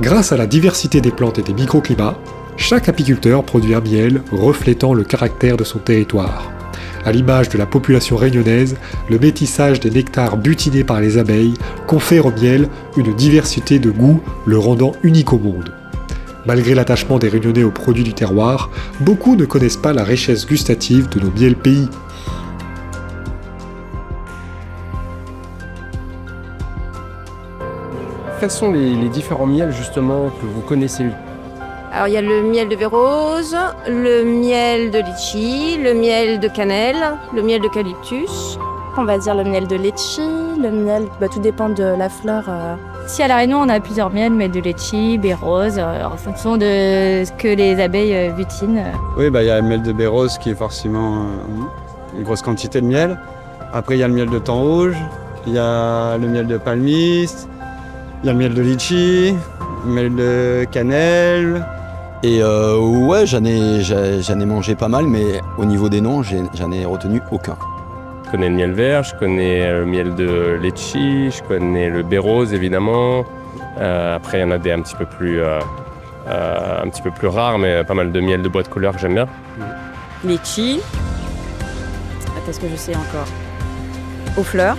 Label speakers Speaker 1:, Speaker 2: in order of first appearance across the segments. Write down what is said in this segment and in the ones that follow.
Speaker 1: Grâce à la diversité des plantes et des microclimats, chaque apiculteur produit un miel reflétant le caractère de son territoire. À l'image de la population réunionnaise, le métissage des nectars butinés par les abeilles confère au miel une diversité de goûts le rendant unique au monde. Malgré l'attachement des Réunionnais aux produits du terroir, beaucoup ne connaissent pas la richesse gustative de nos miels pays.
Speaker 2: Quels sont les différents miels justement que vous connaissez?
Speaker 3: Alors il y a le miel de Vérose, le miel de litchi, le miel de cannelle, le miel d'eucalyptus.
Speaker 4: On va dire le miel de litchi, le miel, tout dépend de la fleur.
Speaker 5: Ici à La Réunion, on a plusieurs miels, miel de litchi, bérose, en fonction de ce que les abeilles butinent.
Speaker 6: Oui, il y a le miel de bérose qui est forcément une grosse quantité de miel. Après, il y a le miel de thym rouge, il y a le miel de palmiste, il y a le miel de litchi, le miel de cannelle.
Speaker 7: Et ouais, j'en ai mangé pas mal, mais au niveau des noms, j'en ai retenu aucun.
Speaker 2: Je connais le miel vert, je connais le miel de litchi, je connais le bérose évidemment. Après, il y en a des un petit peu plus rares, mais pas mal de miel de bois de couleur que j'aime bien.
Speaker 4: Litchi. Qu'est-ce que je sais encore? Aux fleurs.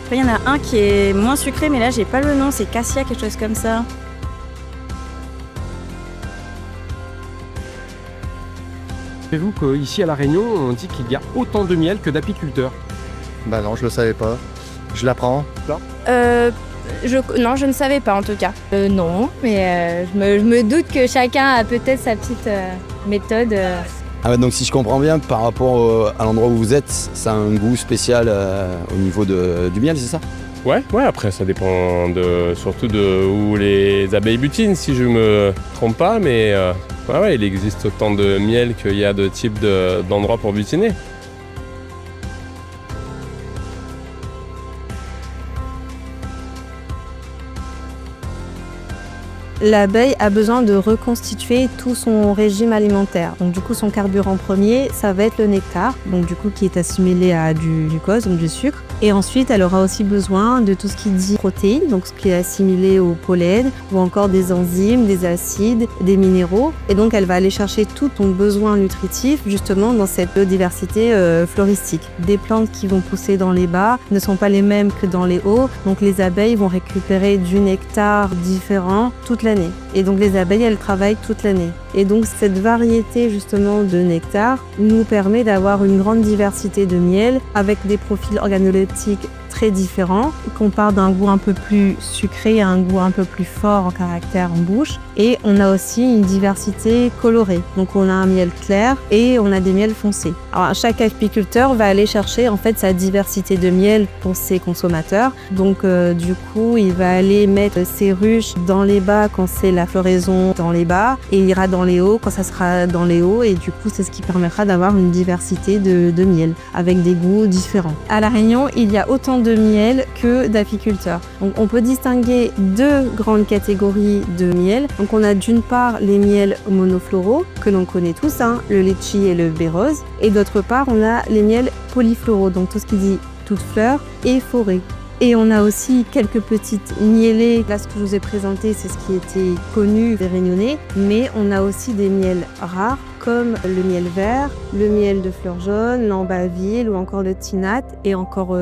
Speaker 4: Après, il y en a un qui est moins sucré, mais là, j'ai pas le nom, c'est cassia, quelque chose comme ça.
Speaker 2: Savez-vous qu'ici à La Réunion, on dit qu'il y a autant de miel que d'apiculteurs?
Speaker 8: Non, je le savais pas. Je l'apprends.
Speaker 3: Non, je ne savais pas en tout cas.
Speaker 5: Non, mais je me doute que chacun a peut-être sa petite méthode.
Speaker 7: Ah ouais, donc si je comprends bien, par rapport à l'endroit où vous êtes, ça a un goût spécial au niveau du miel, c'est ça?
Speaker 2: Ouais, après ça dépend surtout de où les abeilles butinent, si je me trompe pas, mais il existe autant de miel qu'il y a de types d'endroits pour butiner.
Speaker 9: L'abeille a besoin de reconstituer tout son régime alimentaire. Donc du coup, son carburant premier, ça va être le nectar, donc du coup qui est assimilé à du glucose, donc du sucre. Et ensuite, elle aura aussi besoin de tout ce qui dit protéines, donc ce qui est assimilé au pollen, ou encore des enzymes, des acides, des minéraux. Et donc, elle va aller chercher tout ton besoin nutritif, justement, dans cette biodiversité floristique. Des plantes qui vont pousser dans les bas ne sont pas les mêmes que dans les hauts. Donc, les abeilles vont récupérer du nectar différent toute l'année. Et donc, les abeilles, elles travaillent toute l'année. Et donc, cette variété, justement, de nectar nous permet d'avoir une grande diversité de miel avec des profils organoleptiques très différents, qu'on part d'un goût un peu plus sucré à un goût un peu plus fort en caractère en bouche. Et on a aussi une diversité colorée. Donc on a un miel clair et on a des miels foncés. Alors chaque apiculteur va aller chercher en fait sa diversité de miel pour ses consommateurs. Donc du coup, il va aller mettre ses ruches dans les bas quand c'est la floraison dans les bas et il ira dans les hauts quand ça sera dans les hauts. Et du coup, c'est ce qui permettra d'avoir une diversité de miel avec des goûts différents. À La Réunion, il y a autant de miel que d'apiculteurs. Donc on peut distinguer deux grandes catégories de miel. Donc on a d'une part les miels monofloraux que l'on connaît tous, le litchi et le bérose. Et d'autre part, on a les miels polyfloraux, donc tout ce qui dit toutes fleurs et forêt. Et on a aussi quelques petites miellées. Là, ce que je vous ai présenté, c'est ce qui était connu des Réunionnais. Mais on a aussi des miels rares, comme le miel vert, le miel de fleurs jaunes, l'ambaville ou encore le tinate et encore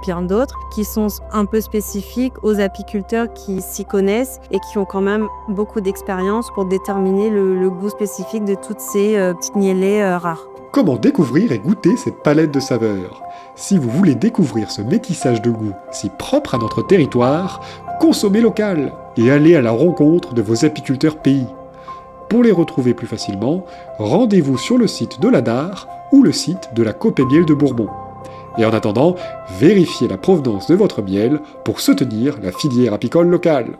Speaker 9: bien d'autres qui sont un peu spécifiques aux apiculteurs qui s'y connaissent et qui ont quand même beaucoup d'expérience pour déterminer le goût spécifique de toutes ces petites miellées rares.
Speaker 1: Comment découvrir et goûter cette palette de saveurs? Si vous voulez découvrir ce métissage de goût si propre à notre territoire, consommez local et allez à la rencontre de vos apiculteurs pays. Pour les retrouver plus facilement, rendez-vous sur le site de l'ADAR ou le site de la Copé Miel de Bourbon. Et en attendant, vérifiez la provenance de votre miel pour soutenir la filière apicole locale.